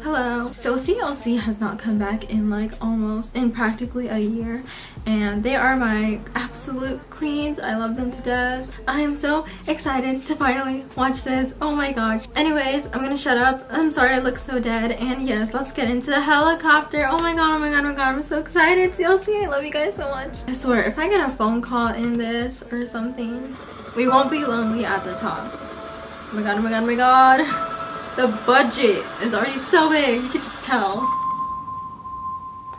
Hello. So CLC has not come back in practically a year, and they are my absolute queens. I love them to death. I am so excited to finally watch this. Oh my gosh. Anyways, I'm gonna shut up. I'm sorry I look so dead, and yes, let's get into the helicopter. Oh my god, oh my god, oh my god, I'm so excited. CLC, I love you guys so much. I swear, if I get a phone call in this or something, we won't be lonely at the top. Oh my god, oh my god, oh my god. The budget is already so big, you can just tell.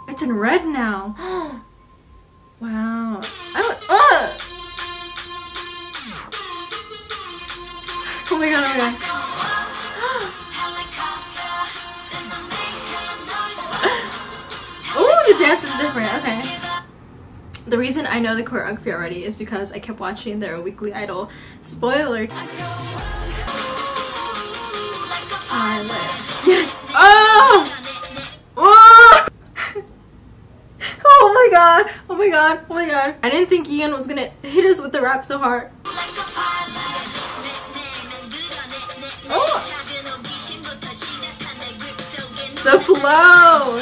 It's in red now. Wow. Oh my god, oh my god. Oh, the dance is different, okay. The reason I know the choreography already is because I kept watching their Weekly Idol. Spoiler. Yes! Oh! Oh! Oh my god! Oh my god! Oh my god! I didn't think Yeeun was gonna hit us with the rap so hard. Oh! The flow!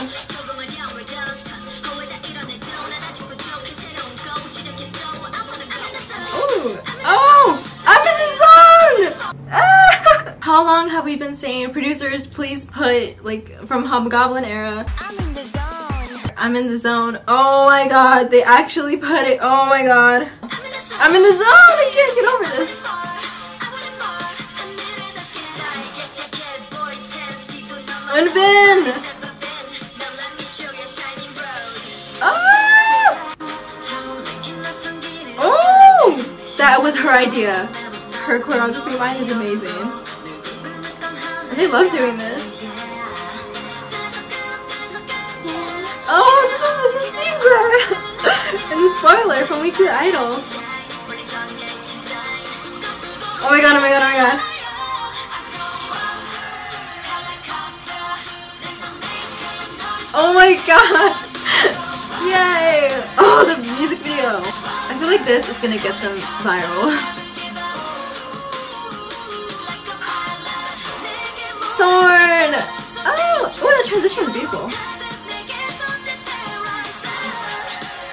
Oh! Oh! I'm in the zone! Ah! How long have we been saying, producers, please put, like, from Hobgoblin era? I'm in the zone. I'm in the zone. Oh my god, they actually put it. Oh my god. I'm in the zone! I can't get over this. Unbin! Oh! Oh! That was her idea. Her choreography line is amazing. They love doing this. Oh, this is the secret! And the spoiler from Weekly Idol. Oh my god, oh my god, oh my god. Oh my god! Yay! Oh, the music video. I feel like this is gonna get them viral. Sorn! Oh, the transition was beautiful.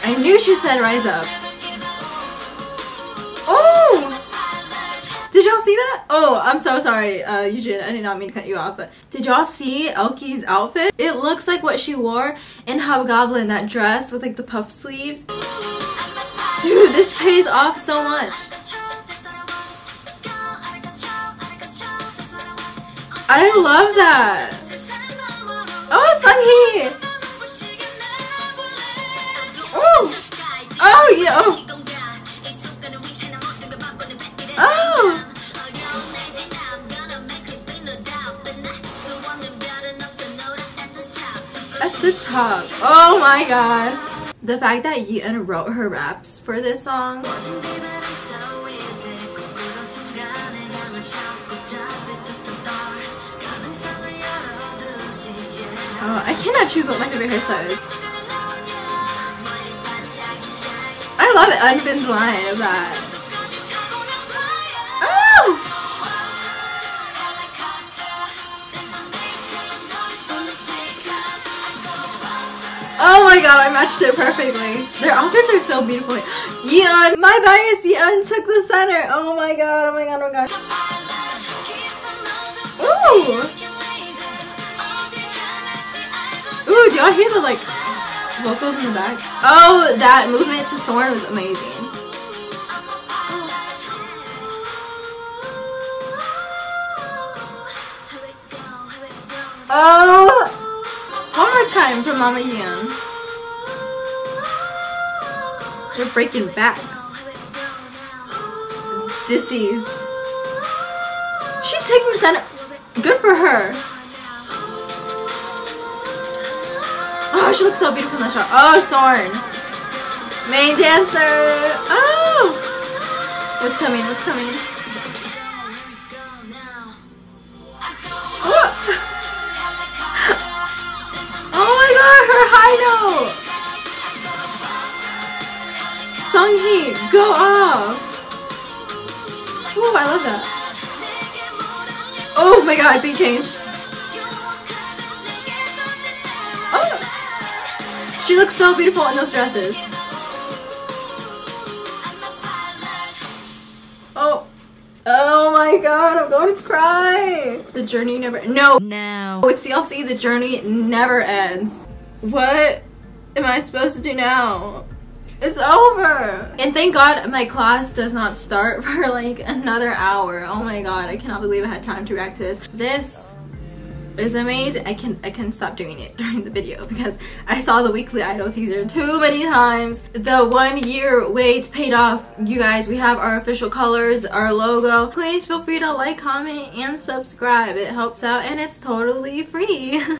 I knew she said rise up. Oh! Did y'all see that? Oh, I'm so sorry, Eugene. I did not mean to cut you off, but did y'all see Elke's outfit? It looks like what she wore in Hobgoblin, that dress with like the puff sleeves. Dude, this pays off so much. I love that. Oh, Sunghee. Oh. Oh yeah. Oh. Oh. At the top. Oh my god. The fact that Yeeun wrote her raps for this song. Oh, I cannot choose what my favorite hairstyle is. I love it. Unbin's line of that. Oh! Oh my god, I matched it perfectly. Their outfits are so beautiful. Yeeun, my bias, Yeeun took the center. Oh my god, oh my god, oh my god. Ooh! Ooh, do y'all hear the like vocals in the back? Oh, that movement to Sorn was amazing. Oh, one more time for Mama Yeeun. They're breaking backs. Dissies. She's taking the center. Good for her. Oh, she looks so beautiful in that shot. Oh, Sorn. Main dancer. Oh. What's coming? What's coming? Oh, oh my god, her high note. Sunghee, go off. Oh, I love that. Oh my god, big change. She looks so beautiful in those dresses. Oh my god, I'm going to cry. The journey never, no. With CLC, the journey never ends. What am I supposed to do now? It's over. And thank God my class does not start for like another hour. Oh my god, I cannot believe I had time to react to this. This is amazing. I couldn't stop doing it during the video because I saw the weekly idol teaser too many times. The 1 year wait paid off, you guys. We have our official colors, our logo. Please feel free to like, comment, and subscribe. It helps out and it's totally free.